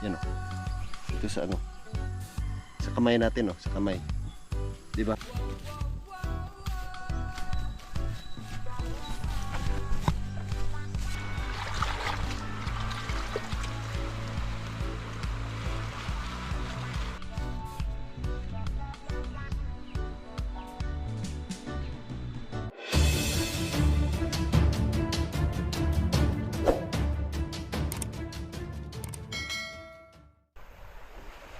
Yan oh. Ito sa ano. Sa kamay natin oh, sa kamay. 'Di ba?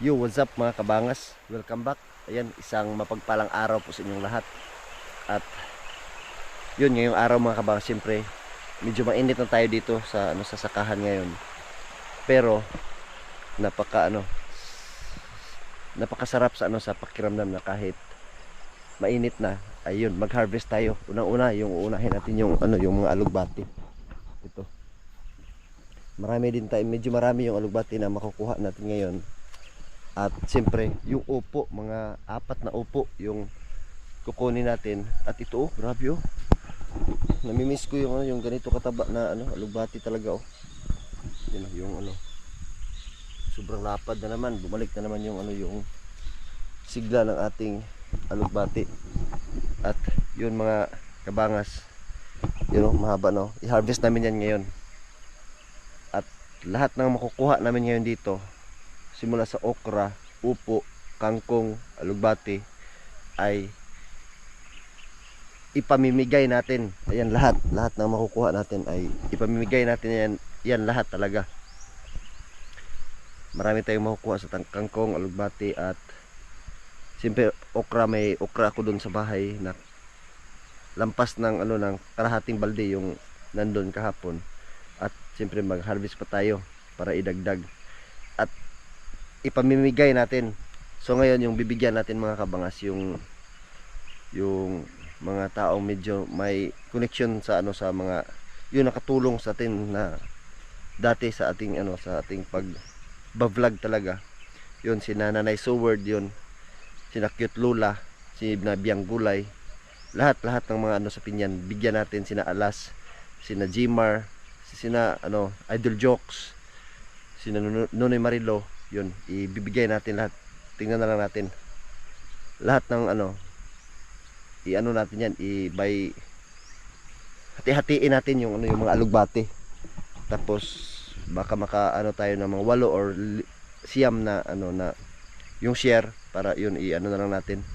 Yo, what's up mga kabangas? Welcome back. Ayan, isang mapagpalang araw po sa inyong lahat. At yun, ngayong araw mga kabangas, siyempre medyo mainit na tayo dito sa sa sakahan ngayon. Pero napakasarap sa sa pakiramdam na kahit mainit na, ayun, mag-harvest tayo. Unang-una, yung uunahin natin yung yung mga alugbati. Ito. Marami din tayo, medyo marami yung alugbati na makukuha natin ngayon. At siyempre, yung upo, mga 4 na upo yung kukunin natin. At ito, oh, grabe oh. Namimiss ko yung ganito kataba na alugbati talaga oh. Yun, yung sobrang lapad na naman. Bumalik na naman yung sigla ng ating alugbati. At yun mga kabangas, yun oh, mahaba no. I-harvest namin yan ngayon. At lahat ng makukuha namin ngayon dito, simula sa okra, upo, kangkong, alugbati, ay ipamimigay natin. Ayan, lahat ng makukuha natin ay ipamimigay natin yan lahat talaga. Marami tayong makukuha sa kangkong, alugbati, at siyempre okra, may okra ako dun sa bahay na lampas ng ng kalahating balde yung nandun kahapon. At siyempre mag-harvest pa tayo para idagdag at ipamimigay natin. So ngayon yung bibigyan natin mga kabangas yung mga taong medyo may connection sa sa mga yung nakatulong sa atin na dati sa ating sa ating pag-vlog talaga. Yun si Nanay Seward, yun si Cute Lula, si Nabiang Gulay, lahat ng mga sa Pinyan bigyan natin, sina Alas, sina Jimar, sina Idol Jokes, sina Nonoy Marilo. Yun, ibibigay natin lahat. Tingnan na lang natin lahat ng natin yan, by hati-hatiin natin yung yung mga alugbati. Tapos baka tayo ng mga 8 or 9 na na yung share para yun na lang natin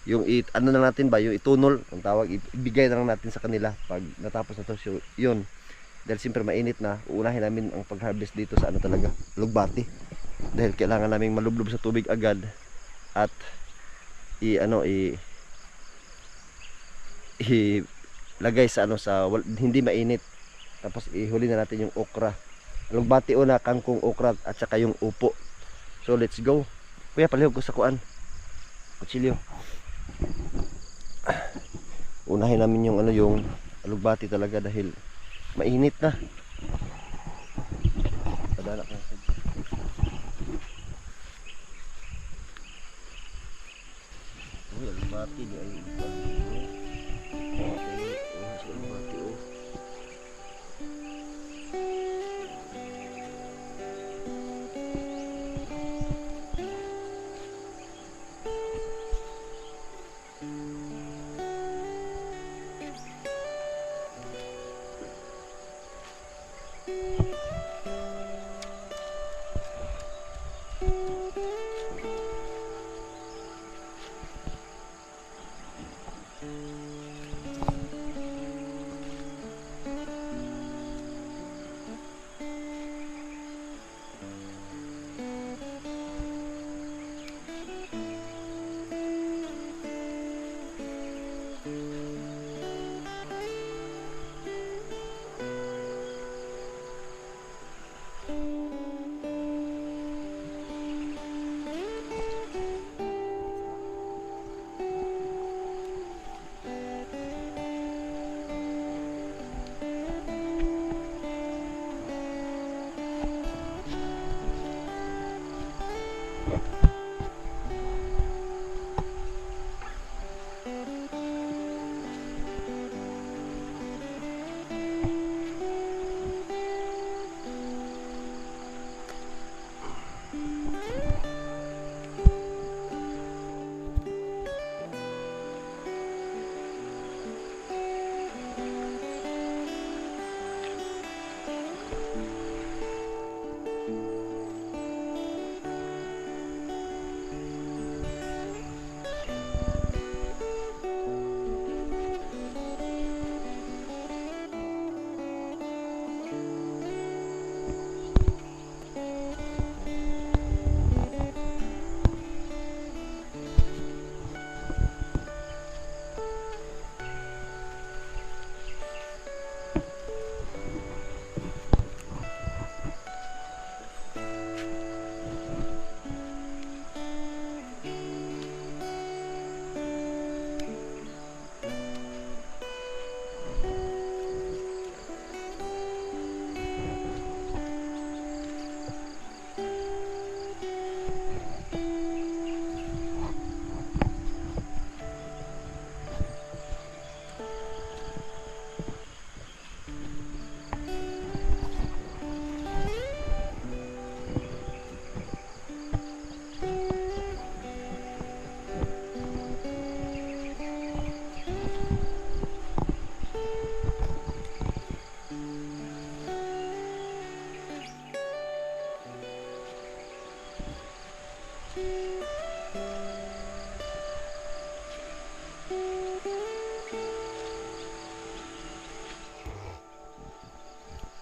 yung na lang natin ba yung itunol ang tawag, ibigay na lang natin sa kanila pag natapos na to. So, yun, dahil siyempre mainit na, uunahin namin ang pag-harvest dito sa talaga, alugbati. Dahil kailangan naming malublob sa tubig agad at ilagay sa hindi mainit. Tapos ihuli na natin yung okra. Alugbati una, kangkong, okra at saka yung upo. So let's go. Kuya, palihog ko sa kuan. Kutsilyo. Unahin namin yung yung alugbati talaga dahil mainit na. Padala ka sa alugbati di ay alugbati oh.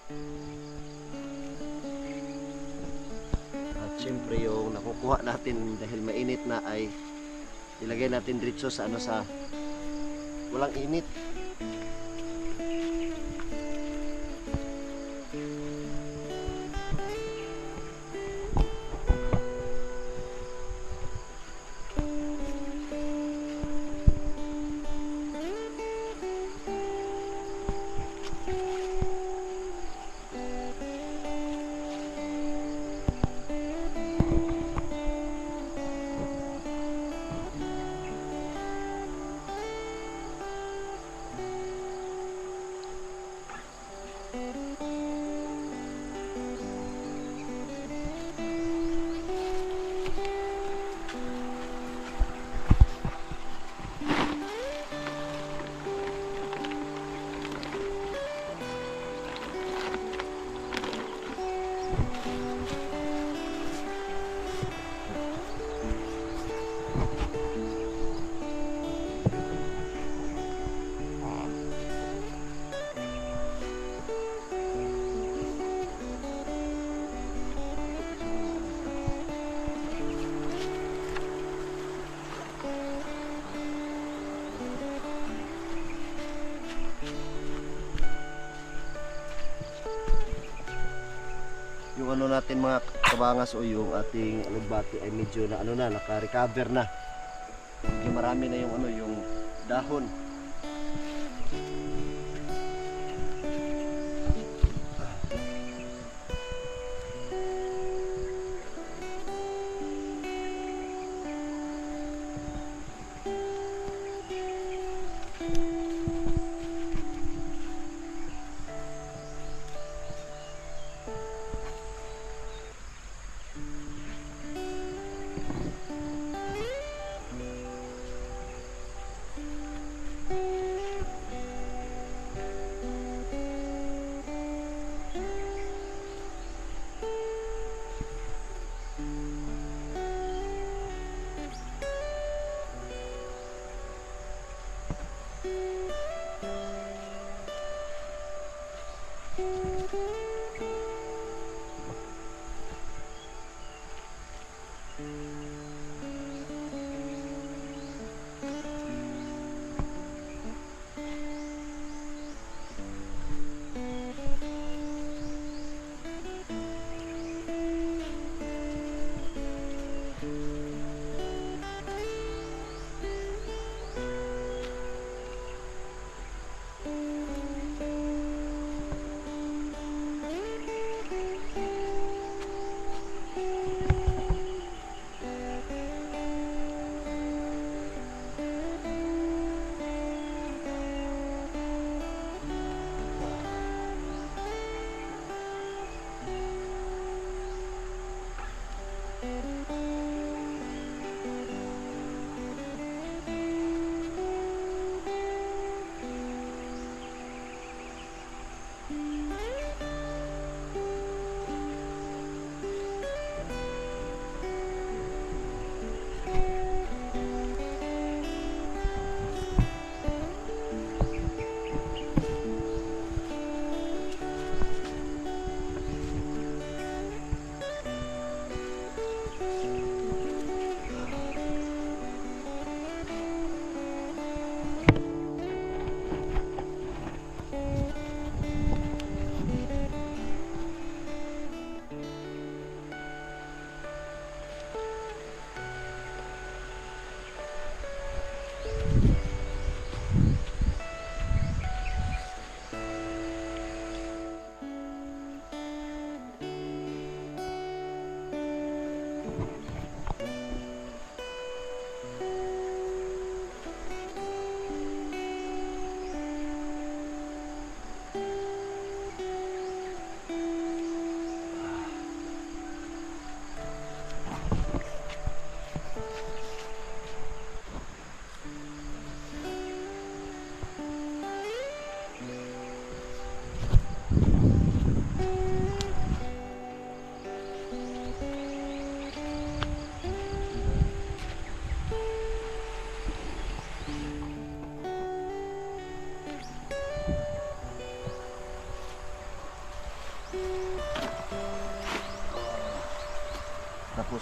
At syempre yung nakukuha natin dahil mainit na ay ilagay natin diretso sa ano sa walang init. Yung ano natin mga kabangas o yung ating alugbati ay medyo na ano na naka-recover na. Medyo marami na yung ano yung dahon.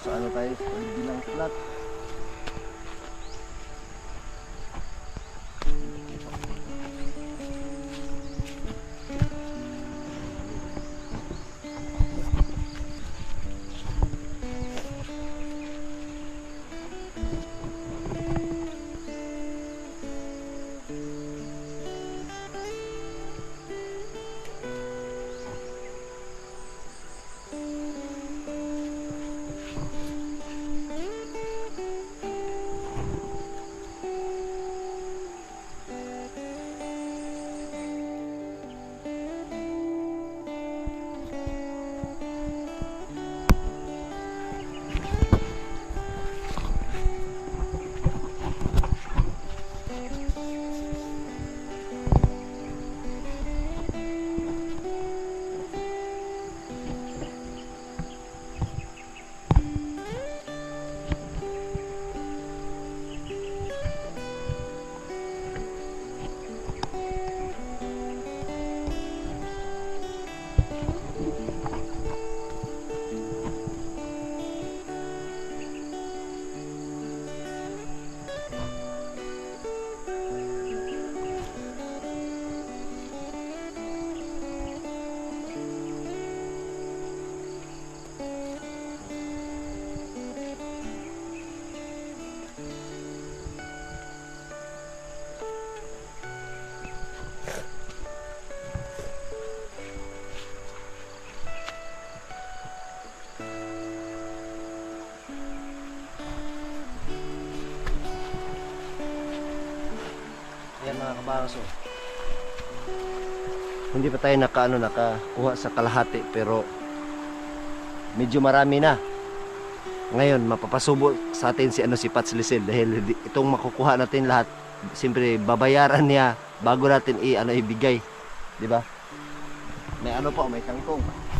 Tapos ano tayo sa bilang flat. Ayan mga kabangas, oh. Hindi pa tayo nakakuha sa kalahati pero medyo marami na. Ngayon mapapasubo sa atin si Pats Lisel dahil itong makukuha natin lahat siyempre babayaran niya bago natin ibigay, di ba? May may kangkong.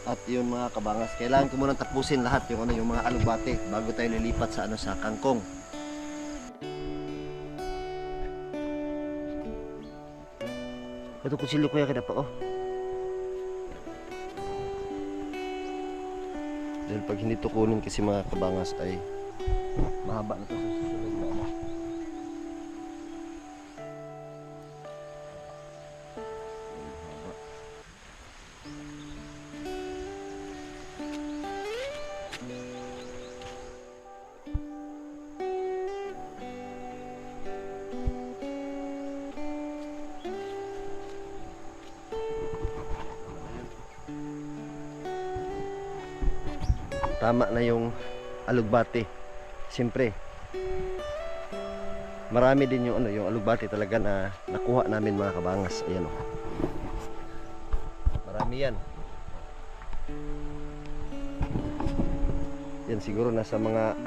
At yun mga kabangas, kailangan ko muna tapusin lahat yung mga alugbate bago tayo lilipat sa kangkong. Ito kutsilo kuya kada pa, oh. Dahil pag hindi to kunin kasi mga kabangas ay mahaba na to sa susunod na ano. tama na yung alugbati. Siyempre, marami din yung yung alugbati talaga na nakuha namin mga kabangas. Ayan oh. Marami yan. Yan siguro nasa mga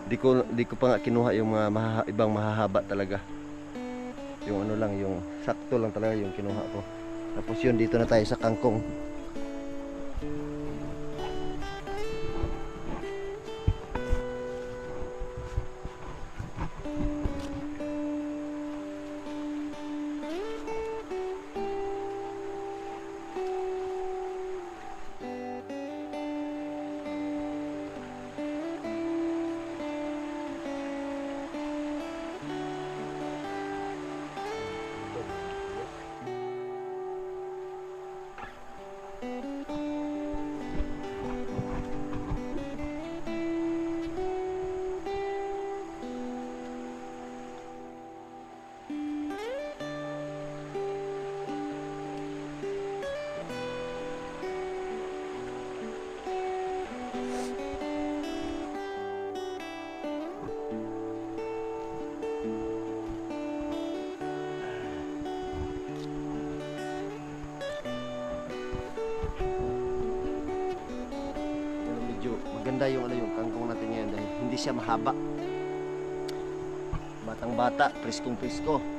di ko pa nga kinuha yung mga ibang mahahaba talaga. Yung lang, yung sakto lang talaga yung kinuha ko. Tapos yun, dito na tayo sa kangkong. Maganda yung yung kangkong natin ngayon dahil hindi siya mahaba. Batang-bata, priskong-prisko.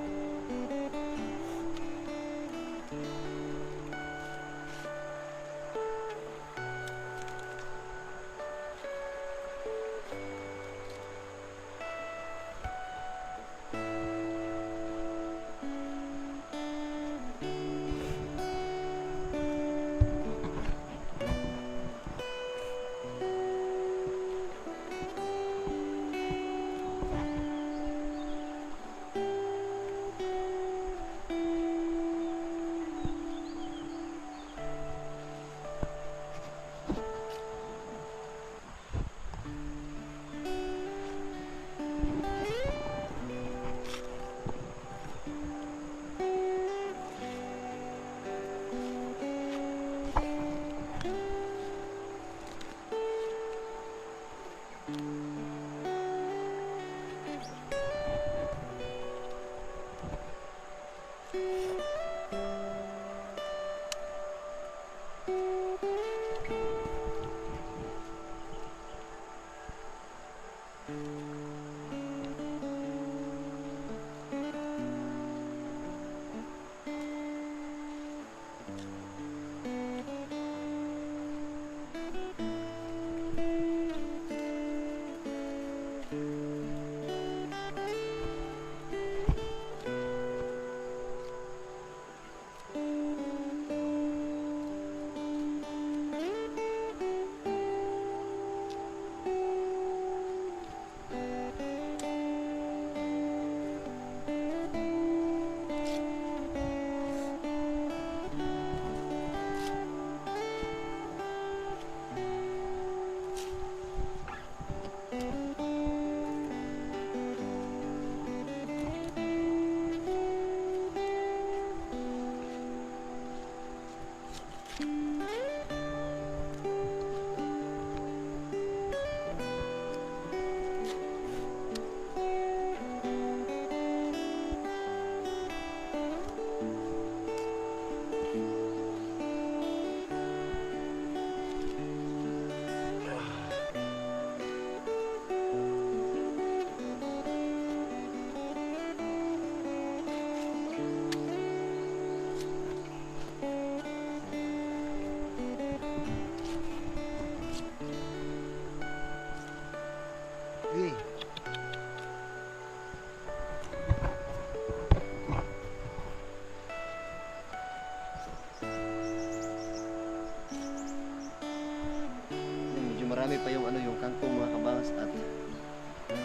Marami pa yung yung kangkong mga kabangas at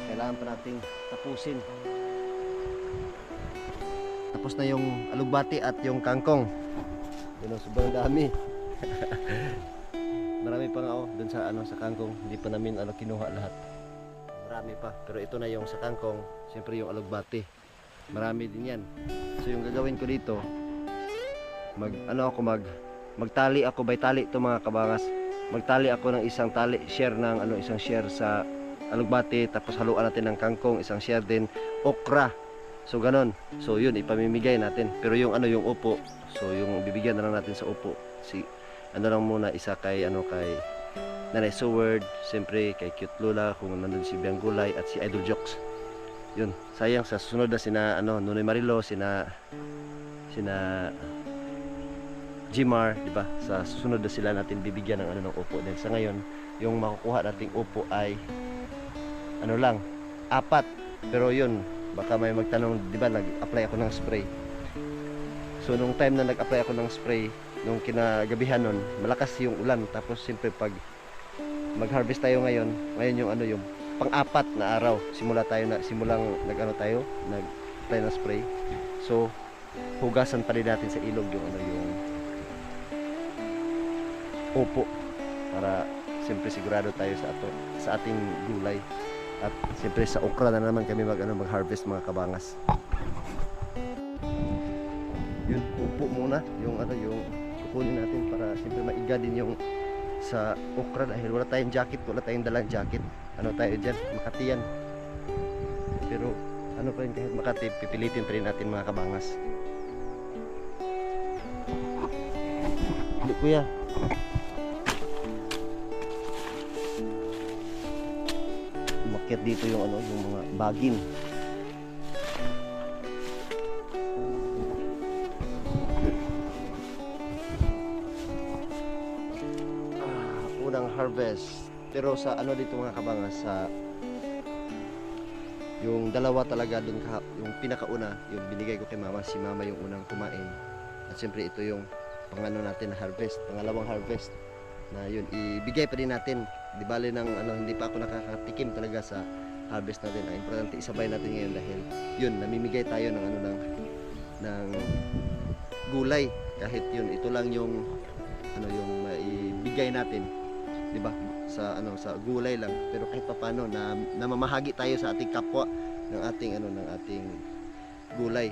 kailangan pa nating tapusin. Tapos na yung alugbati at yung kangkong. Yun, sobrang dami. Marami pa nga dun sa sa kangkong, hindi pa namin kinuha lahat. Marami pa, pero ito na yung sa kangkong, siyempre yung alugbati. Marami din yan. So yung gagawin ko dito, magtali ako by tali ito mga kabangas. magtali ako ng isang tali, share ng isang share sa alugbati, tapos haluan natin ng kangkong, isang share din okra. So ganon. So yun ipamimigay natin. Pero yung yung upo, so yung bibigyan na lang natin sa upo. Si lang muna isa kay kay Nanay Seward, siyempre kay Cute Lola, kung nandun si Biang Gulay at si Idol Jokes. Yun, sayang sa susunod na sina Nonoy Marilo, sina Jimar, di ba? Sa susunod na sila natin bibigyan ng ng upo. Then sa ngayon, yung makukuha nating upo ay lang, 4. Pero yun, baka may magtanong, di ba, nag-apply ako ng spray. So nung time na nag-apply ako ng spray, nung kinagabihan nun, malakas yung ulan. Tapos siyempre pag mag-harvest tayo ngayon yung yung pang-4 na araw, simulang nag-apply ng spray. So hugasan pa rin natin sa ilog yung yung upo para siyempre sigurado tayo sa ating gulay. At siyempre sa okra na naman kami mag-harvest mga kabangas. Yun, upo muna yung yung kukunin natin para siyempre maiga din yung sa okra dahil wala tayong jacket, wala tayong dalang jacket. Tayo dyan, Makati yan. Pero pa rin kahit Makati, pipilitin pa rin natin mga kabangas. Hindi kuya. Umakyat dito yung yung mga bagin. Unang harvest. Pero sa dito mga kabangas, sa yung dalawa talaga dun yung pinakauna, yung binigay ko kay mama, si mama yung unang kumain. At siyempre ito yung natin na harvest, pangalawang harvest na yun ibigay pa din natin. Di bali ng hindi pa ako nakakatikim talaga sa harvest natin. Ang importante isabay natin ngayon dahil yun namimigay tayo ng ng gulay. Kahit yun ito lang yung yung maibigay natin, di ba? Sa sa gulay lang, pero kahit paano na namamahagi tayo sa ating kapwa ng ating ng ating gulay.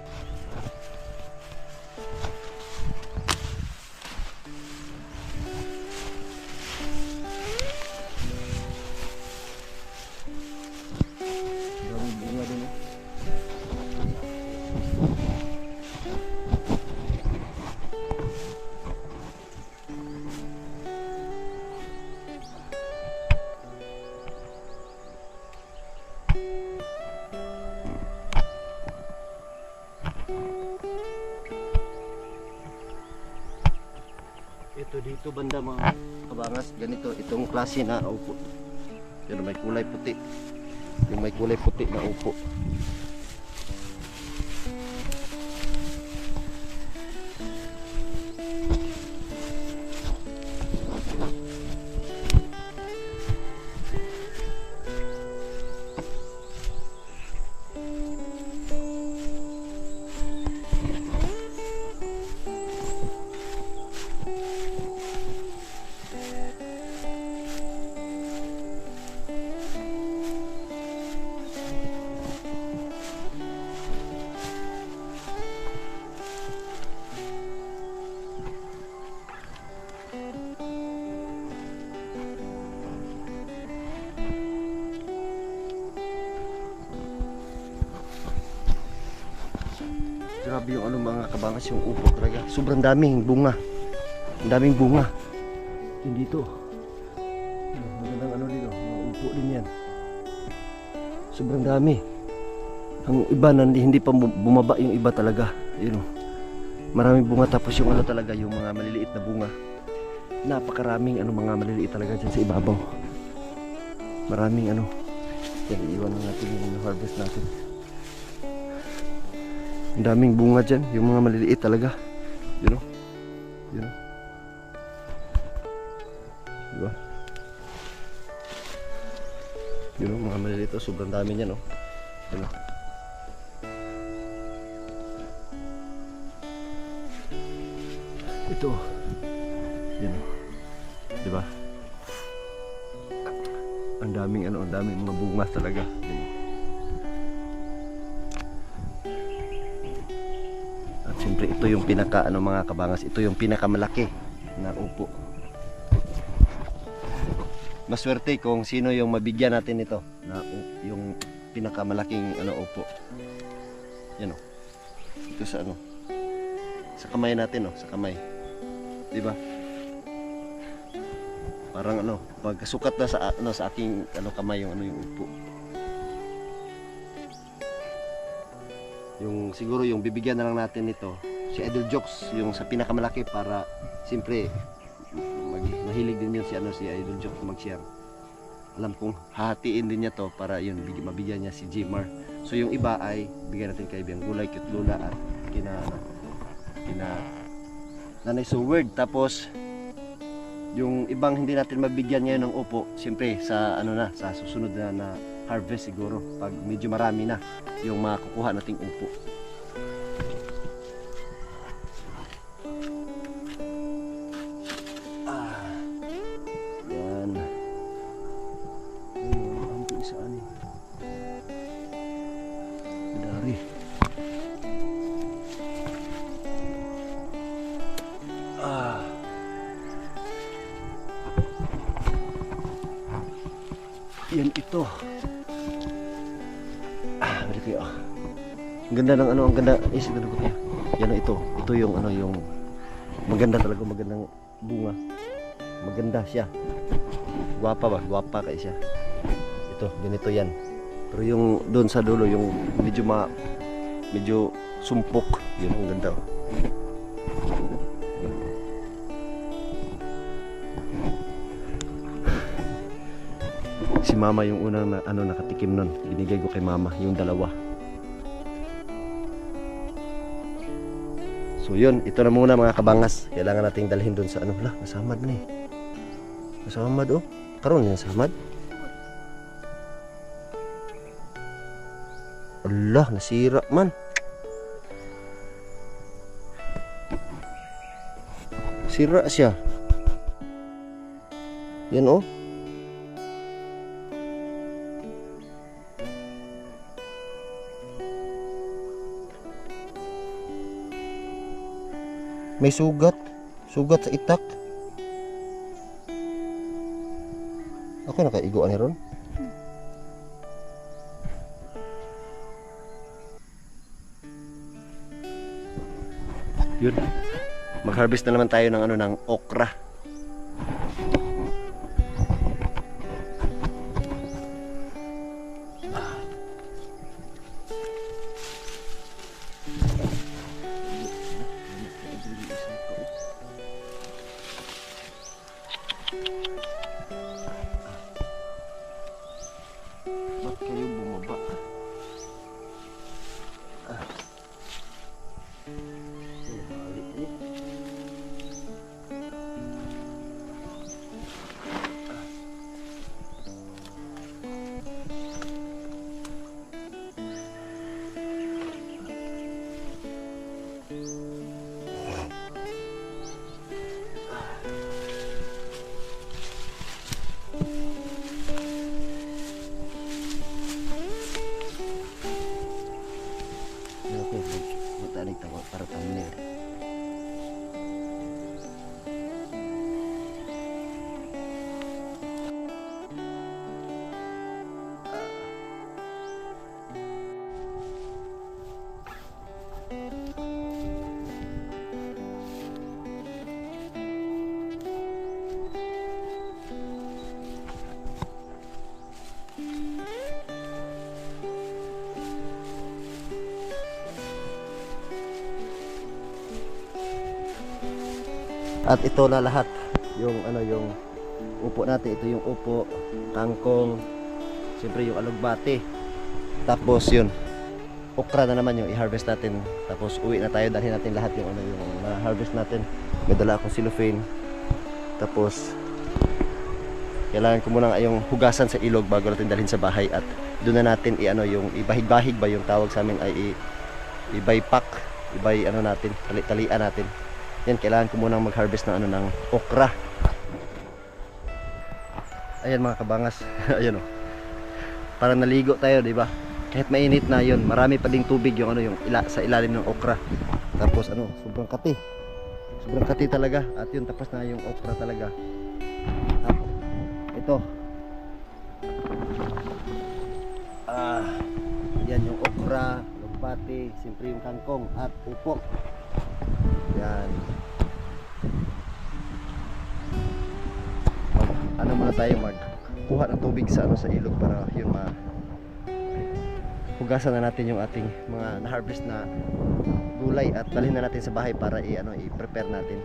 Ito dito banda mga kabangas, ganito itong klase na upo. Pero may kulay puti. Yung may kulay puti na upo. Grabe yung mga kabangas, yung upo talaga. Sobrang daming bunga. Ang daming bunga. Yun dito. Magandang dito. Mga upo din yan. Sobrang dami. Ang iba hindi pa bumaba yung iba talaga. Yun. Maraming bunga, tapos yung talaga, yung mga maliliit na bunga. Napakaraming mga maliliit talaga dyan sa ibabaw. Maraming Yan, iwan na natin yung harvest natin. Ang daming bunga dyan, yung mga maliliit talaga. Yun o. Yun o. Diba? Yun o, mga maliliit o. Sobrang dami niyan o. Yun o. Ito. Yun o. Diba? Ang daming ang daming mga bunga talaga. Yun o. Siyempre ito yung pinaka mga kabangas, ito yung pinakamalaki na upo. maswerte kung sino yung mabigyan natin nito na yung pinakamalaking upo. Yan oh. Ito sa sa kamay natin sa kamay. 'Di ba? Parang pagkasukat na sa aking kamay yung yung upo. Yung siguro yung bibigyan na lang natin nito si Idol Jokes yung sa pinakamalaki para siyempre mahilig din yun si Idol Jokes mag-share. Alam kong hahatiin din niya to para yun mabigyan niya si Jmar. So yung iba ay bigyan natin kay Biyang Gulay, Cute Lula at kina Nanay Seward. Tapos yung ibang hindi natin mabigyan ngayon ng upo, siyempre sa sa susunod na harvest siguro pag medyo marami na yung makukuha nating upo. Yan. Ang isaan dari. Yan ito. Balik kayo. Ang ganda ng ang ganda. Siguro ko kaya. Yan ito. Ito yung yung maganda talaga, magandang bunga. Maganda siya. Guwapa ba? Guwapa kayo siya. Ito, ganito yan. Pero yung doon sa dulo, yung medyo sumpok. Yun ang ganda. Si mama yung unang nakatikim nun. Binigay ko kay mama yung dalawa. So yun, ito na muna mga kabangas. Kailangan nating dalhin dun sa nasamad na eh. Nasamad oh. Karoon yung nasamad. Allah, nasira man. Sira siya. Yan oh. May sugat sa itak. Ako nakaiguan ni ron. Yun. Mag-harvest na naman tayo ng okra. Ba't kayo bumaba? Para thumbnail. At ito na lahat yung yung upo natin. Ito yung upo, kangkong, siyempre yung alugbati. Tapos yun, okra na naman yung i-harvest natin. Tapos uwi na tayo, dalhin natin lahat yung yung na-harvest natin. May dala akong cellophane. Tapos kailangan ko muna yung hugasan sa ilog bago natin dalhin sa bahay. At doon na natin yung ibahig-bahig ba yung tawag sa amin ay ibay-pack, natin, talian natin. Yan, kailangan ko munang mag-harvest ng ng okra. Ayan mga kabangas. Ayan oh. Para naligo tayo, 'di ba? Kahit mainit na 'yon, marami pa ding tubig yung yung sa ilalim ng okra. Tapos sobrang kati. Sobrang kati talaga. At yun, tapos na yung okra talaga. At ito, Yan yung okra, lugbati, siyempre yung kangkong at upo. Yan. Ano muna tayo, magkuha ng tubig sa sa ilog para yun hugasan na natin yung ating mga na-harvest na gulay at dalhin na natin sa bahay para i-prepare natin.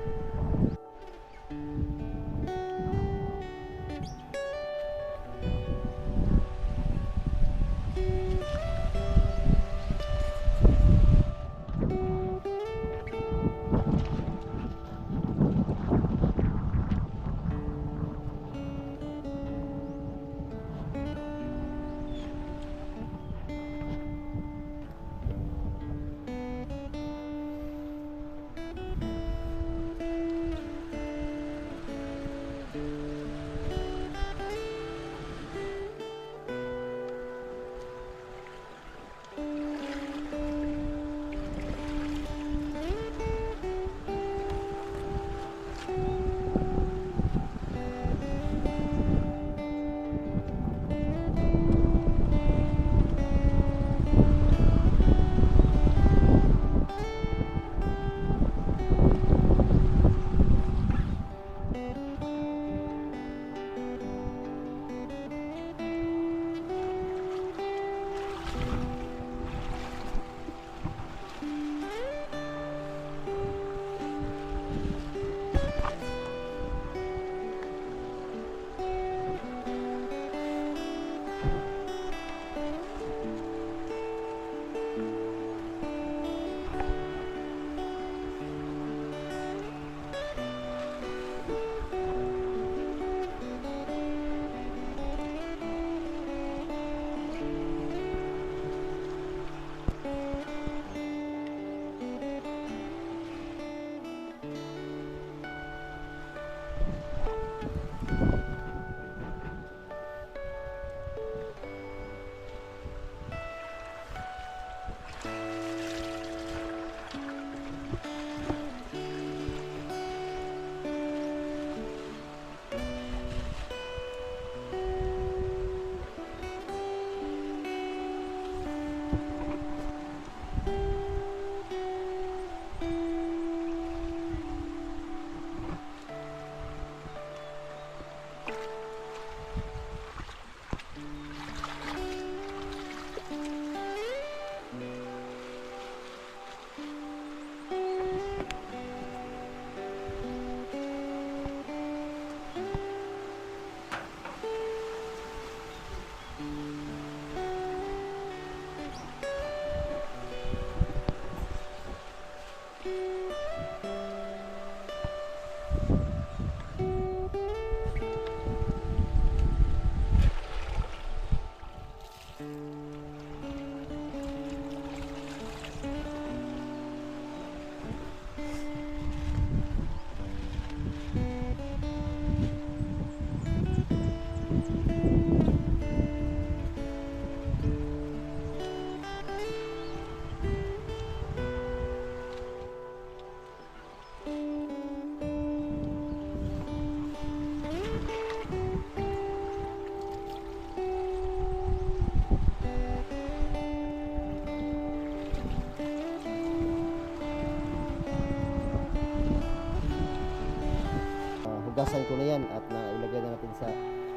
Hugasan ko na yan at nailagay na natin sa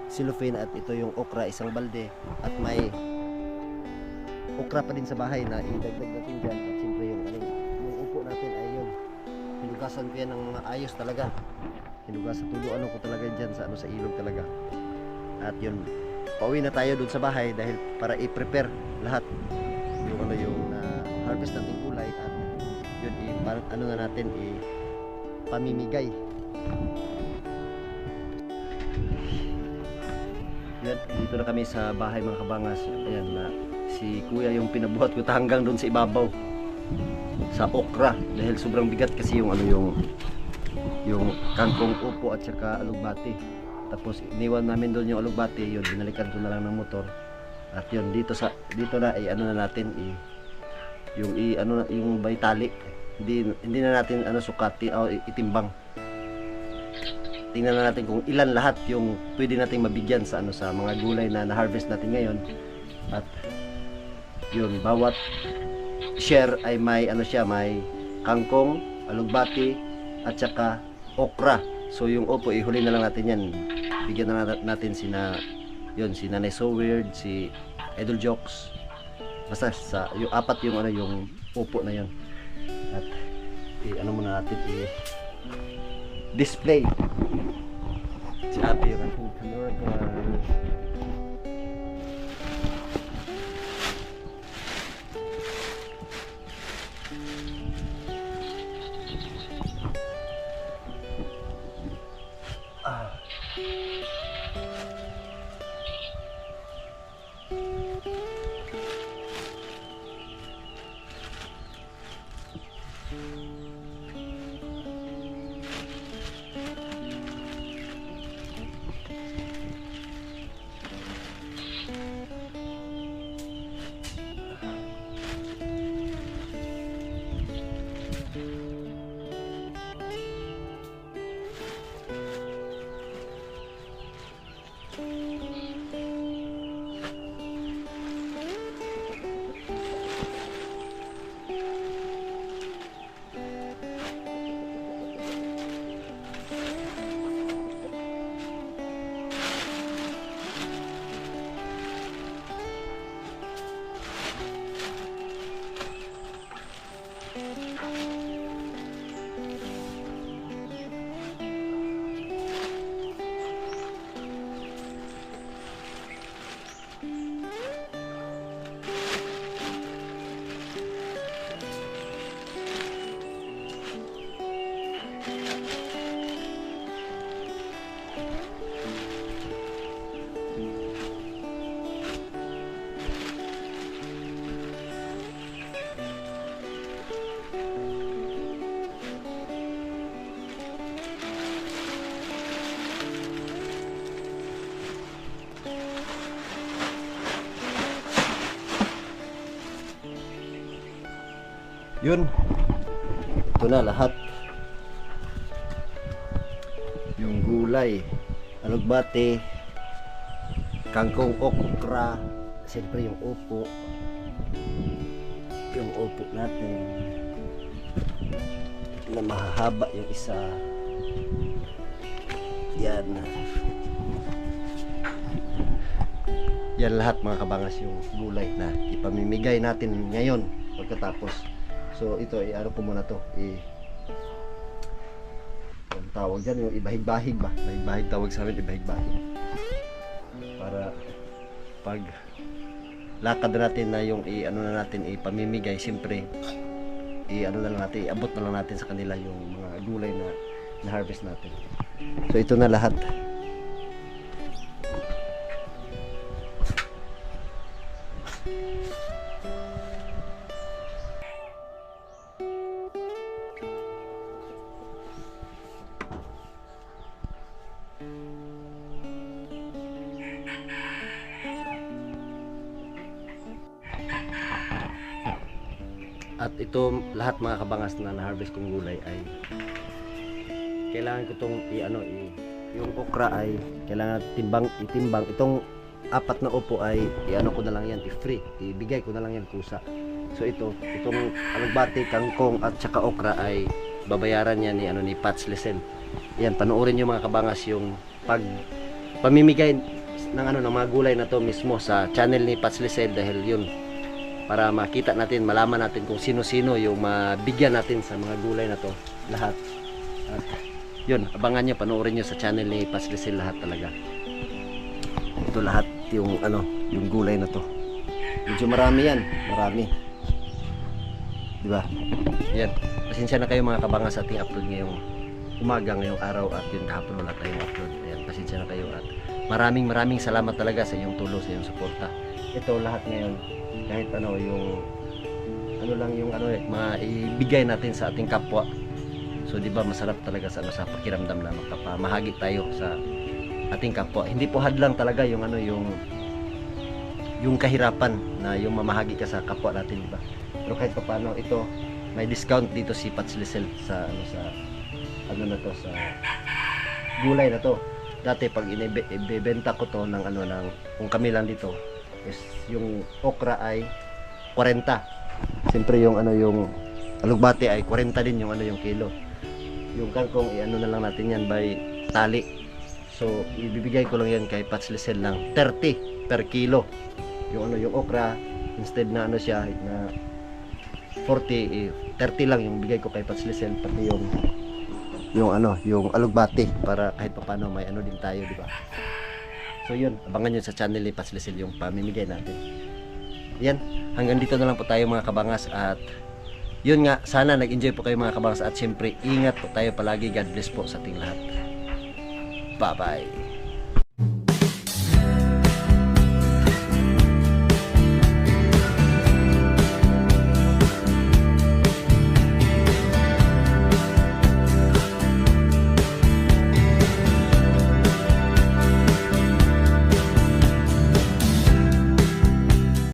cellophane. At ito yung okra, isang balde, at may okra pa din sa bahay na idagdag natin dyan. At siyempre yung upo natin ay yun, hinugasan ko yan ng ayos talaga. Hinugasan, tuluan ko talaga dyan sa sa ilog talaga. At yun, pauwi na tayo dun sa bahay dahil para i-prepare lahat yung harvest natin gulay. At yun, na natin pamimigay. Yan, dito na kami sa bahay mga kabangas. Ayan na si kuya yung pinabuhat ko hanggang doon sa ibabaw sa okra dahil sobrang bigat kasi yung yung kangkong upo at saka alugbati. Tapos iniwan namin doon yung alugbati, yun binalikan ko na lang ng motor. At yun dito na na natin yung may tali. Hindi na natin sukati o itimbang. Tingnan na natin kung ilan lahat yung pwede nating mabigyan sa sa mga gulay na na-harvest natin ngayon. At Yun, bawat share ay may ano siya, may kangkong, alugbati at saka okra. So yung upo ihuli na lang natin yan. Bigyan na natin si Nanay So Weird, si Idol Jokes. Basta sa yung apat yung ano yung upo na yun. At ano muna natin display. Si Ate yung ating camera guys. Yun, ito na lahat. Yung gulay, alugbati, kangkong, okra, siyempre yung upo natin na mahahaba yung isa. Yan lahat mga kabangas yung gulay na ipamimigay natin ngayon pagkatapos. So ito ano ko muna to ang tawag dyan yung ibahig-bahig ba, bahig tawag sa amin, ibahig-bahig, para pag lakad natin na yung ano na natin ipamimigay, siyempre ano na lang natin, iabot na lang natin sa kanila yung mga gulay na harvest natin. So ito na lahat. At ito lahat mga kabangas na na-harvest kong gulay ay kailangan ko itong yung okra ay kailangan itimbang. Itong apat na upo ay ko na lang yan, i-free, ibigay ko na lang yan kusa. So itong alugbati, kangkong at saka okra ay babayaran yan ni Pats Lisel. Yan, panoorin niyo mga kabangas yung pamimigay ng ng mga gulay na to mismo sa channel ni Pats Lisel, dahil yun para makita natin, malaman natin kung sino-sino yung mabigyan natin sa mga gulay na to lahat. At yun, abangan nyo, panoorin nyo sa channel ni Pats Lisel lahat talaga. Ito lahat yung yung gulay na to. Medyo marami yan, marami. Diba? Yan, pasensya na kayo mga kabangas sa ating upload ngayong umaga, ngayong araw, at yun kahapon wala tayong upload. Yan, pasensya na kayo at maraming salamat talaga sa inyong tulong, sa inyong suporta. Ito lahat ngayon, kahit yung lang yung maibigay natin sa ating kapwa. So di ba masarap talaga sa pakiramdam na magpapamahagi tayo sa ating kapwa. Hindi po hadlang talaga yung yung kahirapan na yung mamahagi ka sa kapwa natin, di ba? Pero kahit paano ito, may discount dito si Pats Lisel sa sa gulay na to. Dati pag ibebenta ko to ng kung kami lang dito is yung okra ay 40. Siyempre yung ano yung alugbati ay 40 din yung ano yung kilo. Yung kangkong i-ano na lang natin yan by tali. So ibibigay ko lang yan kay Pats Lisel ng 30 per kilo. Yung ano yung okra instead na ano siya na 40 30 lang yung bigay ko kay Pats Lisel, pati yung ano yung alugbati para kahit paano may ano din tayo, di ba? So yun, abangan nyo sa channel ni Pats Lisel yung pamimigay natin. Yan, hanggang dito na lang po tayo mga kabangas, at yun nga, sana nag-enjoy po kayo mga kabangas, at syempre ingat po tayo palagi. God bless po sa ating lahat. Bye bye.